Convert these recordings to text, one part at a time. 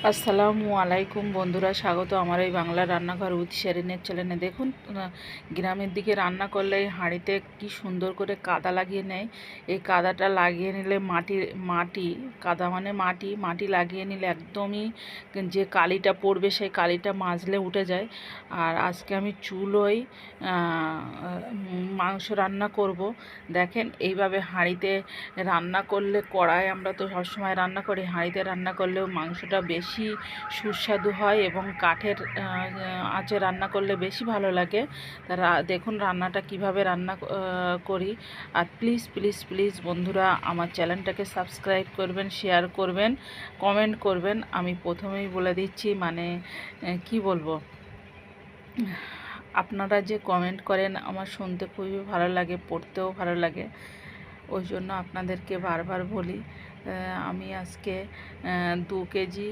আসসালামু আলাইকুম বন্ধুরা, স্বাগত আমার এই বাংলা রান্নাঘর উইথ শেরিনের চ্যানেলে। দেখুন, গ্রামের দিকে রান্না করলে এই হাঁড়িতে কি সুন্দর করে কাদা লাগিয়ে নেয়। এই কাদাটা লাগিয়ে নিলে মাটি কাদা মানে মাটি লাগিয়ে নিলে একদমই যে কালিটা পড়বে সেই কালিটা মাজলে উঠে যায়। আর আজকে আমি চুলোয় মাংস রান্না করব। দেখেন, এইভাবে হাঁড়িতে রান্না করলে, কড়াই আমরা তো সবসময় রান্না করি, হাঁড়িতে রান্না করলেও মাংসটা বেশি সুস্বাদু হয় এবং কাঠের আঁচে রান্না করলে বেশি ভালো লাগে। দেখুন রান্নাটা কিভাবে রান্না করি। আর প্লিজ প্লিজ প্লিজ বন্ধুরা, আমার চ্যানেলটাকে সাবস্ক্রাইব করবেন, শেয়ার করবেন, কমেন্ট করবেন। আমি প্রথমেই বলে দিচ্ছি, মানে কি বলবো, আপনারা যে কমেন্ট করেন আমার শুনতে খুবই ভালো লাগে, পড়তেও ভালো লাগে। ওই জন্য আপনাদেরকে বারবার বলি, আমি আজকে 2 কেজি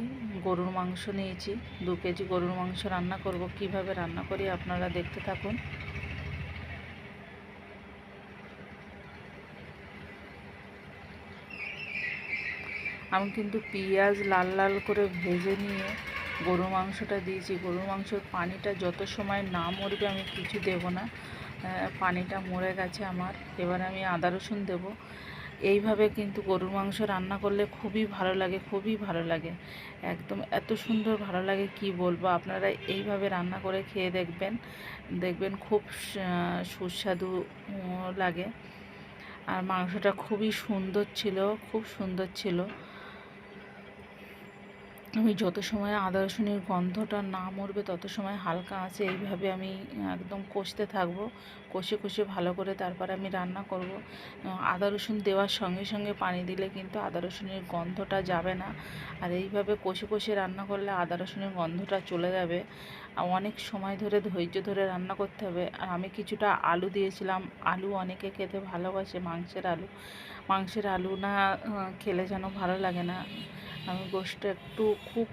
গরুর মাংস নিয়েছি। 2 কেজি গরুর মাংস রান্না করব। কিভাবে রান্না করি আপনারা দেখতে থাকুন। আমি কিন্তু পেঁয়াজ লাল লাল করে ভেজে নিয়ে গরুর মাংসটা দিয়েছি। গরুর মাংসের পানিটা যত সময় না মরবে আমি কিছু দেব না। পানিটা মরে গেছে আমার। এবার আমি আদা রসুন দেবো। এইভাবে কিন্তু গরুর মাংস রান্না করলে খুবই ভালো লাগে, খুবই ভালো লাগে, একদম এত সুন্দর ভালো লাগে কি বলবো। আপনারা এইভাবে রান্না করে খেয়ে দেখবেন, দেখবেন খুব সুস্বাদু লাগে। আর মাংসটা খুবই সুন্দর ছিল, খুব সুন্দর ছিল। আমি যত সময় আদা রসুনের গন্ধটা না মরবে তত সময় হালকা আছে এইভাবে আমি একদম কষতে থাকবো। কষে কষে ভালো করে তারপরে আমি রান্না করব। আদা রসুন দেওয়ার সঙ্গে সঙ্গে পানি দিলে কিন্তু আদা রসুনের গন্ধটা যাবে না। আর এইভাবে কষে কষে রান্না করলে আদা রসুনের গন্ধটা চলে যাবে। অনেক সময় ধরে ধৈর্য ধরে রান্না করতে হবে। আর আমি কিছুটা আলু দিয়েছিলাম। আলু অনেকে খেতে ভালোবাসে, মাংসের আলু না খেলে যেন ভালো লাগে না। আমি গোশটা একটু খুব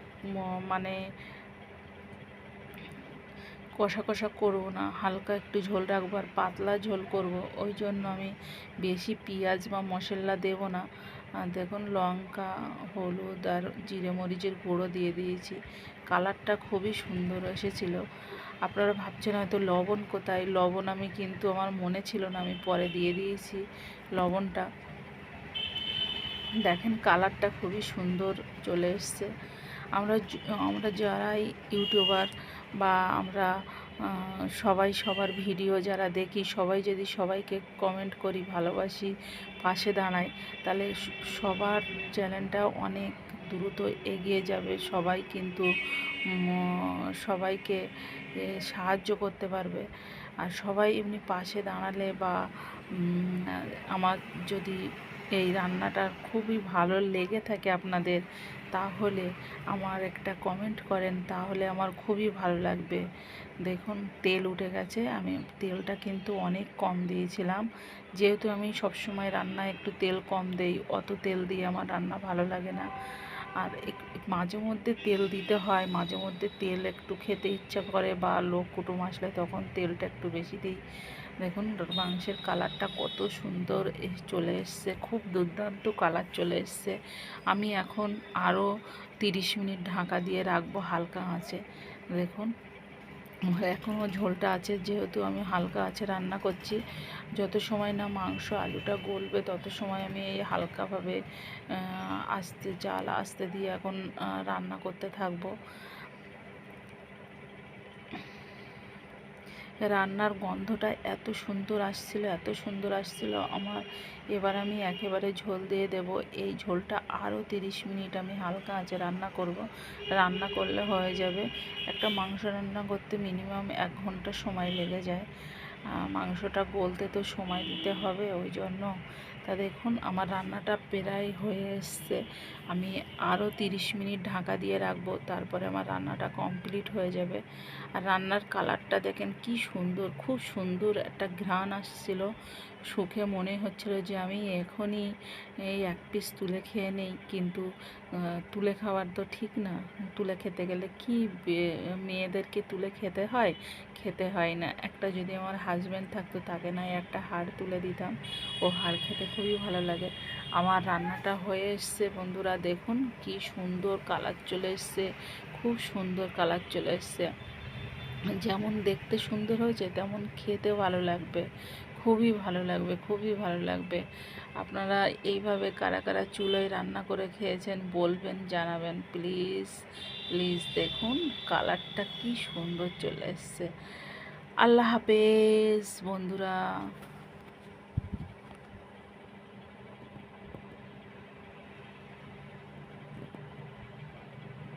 মানে কষা কষা করবো না, হালকা একটু ঝোল রাখবো আর পাতলা ঝোল করব। ওই জন্য আমি বেশি পেঁয়াজ বা মশলা দেব না। দেখুন, লঙ্কা, হলুদ আর জিরে মরিচের গুঁড়ো দিয়ে দিয়েছি। কালারটা খুবই সুন্দর এসেছিলো। আপনারা ভাবছেন হয়তো লবণ কোথায়। লবণ আমি কিন্তু আমার মনে ছিল না, আমি পরে দিয়ে দিয়েছি লবণটা। দেখেন কালারটা খুবই সুন্দর চলে এসছে। আমরা যারাই ইউটিউবার বা আমরা সবাই সবার ভিডিও যারা দেখি, সবাই যদি সবাইকে কমেন্ট করি, ভালোবাসি, পাশে দাঁড়াই, তাহলে সবার চ্যানেলটা অনেক দ্রুত এগিয়ে যাবে। সবাই কিন্তু সবাইকে সাহায্য করতে পারবে। আর সবাই এমনি পাশে দাঁড়ালে বা আমার যদি এই রান্নাটা খুবই ভালো লেগে থাকে আপনাদের, তাহলে আমার একটা কমেন্ট করেন, তাহলে আমার খুবই ভালো লাগবে। দেখুন তেল উঠে গেছে। আমি তেলটা কিন্তু অনেক কম দিয়েছিলাম, যেহেতু আমি সবসময় রান্নায় একটু তেল কম দেই। অত তেল দিয়ে আমার রান্না ভালো লাগে না। আর মাঝে মধ্যে তেল দিতে হয়, মাঝে মধ্যে তেল একটু খেতে ইচ্ছা করে বা লোক কুটুম আসলে তখন তেলটা একটু বেশি দিই। দেখুন মাংসের কালারটা কত সুন্দর চলে এসছে, খুব দুর্দান্ত কালার চলে এসছে। আমি এখন আরও 30 মিনিট ঢাকা দিয়ে রাখবো হালকা আঁচে। দেখুন এখনও ঝোলটা আছে, যেহেতু আমি হালকা আঁচে রান্না করছি। যত সময় না মাংস আলুটা গলবে তত সময় আমি এই হালকাভাবে জাল আস্তে দিয়ে এখন রান্না করতে থাকবো। রান্নার গন্ধটা এত সুন্দর আসছিল, এত সুন্দর আসছিল আমার। এবার আমি একেবারে ঝোল দিয়ে দেব। এই ঝোলটা আরও 30 মিনিট আমি হালকা আঁচে রান্না করব। রান্না করলে হয়ে যাবে। একটা মাংস রান্না করতে মিনিমাম 1 ঘন্টা সময় লেগে যায়। মাংসটা গলতে তো সময় দিতে হবে, ওই জন্য। তা দেখুন আমার রান্নাটা প্রায় হয়ে এসছে। আমি আরও 30 মিনিট ঢাকা দিয়ে রাখবো, তারপরে আমার রান্নাটা কমপ্লিট হয়ে যাবে। আর রান্নার কালারটা দেখেন কি সুন্দর, খুব সুন্দর একটা ঘ্রাণ আসছিল, সুখে মনে হচ্ছিল যে আমি এখনই এই এক পিস তুলে খেয়ে নেই, কিন্তু তুলে খাওয়ার তো ঠিক না। তুলে খেতে গেলে কি মেয়েদেরকে তুলে খেতে হয়? খেতে হয় না। একটা যদি আমার হাজব্যান্ড থাকতো, তাকে নয় একটা হাড় তুলে দিতাম, ও হাড় খেতে খুবই ভালো লাগে। আমার রান্নাটা হয়ে এসছে বন্ধুরা, দেখুন কি সুন্দর কালার চলে এসছে, খুব সুন্দর কালার চলে এসছে। যেমন দেখতে সুন্দর হয়েছে তেমন খেতেও ভালো লাগবে, খুবই ভালো লাগবে, খুবই ভালো লাগবে। আপনারা এইভাবে কারা কারা চুলোয় রান্না করে খেয়েছেন বলবেন, জানাবেন প্লিজ প্লিজ। দেখুন কালারটা কি সুন্দর চলে এসছে। আল্লাহ হাফেজ বন্ধুরা।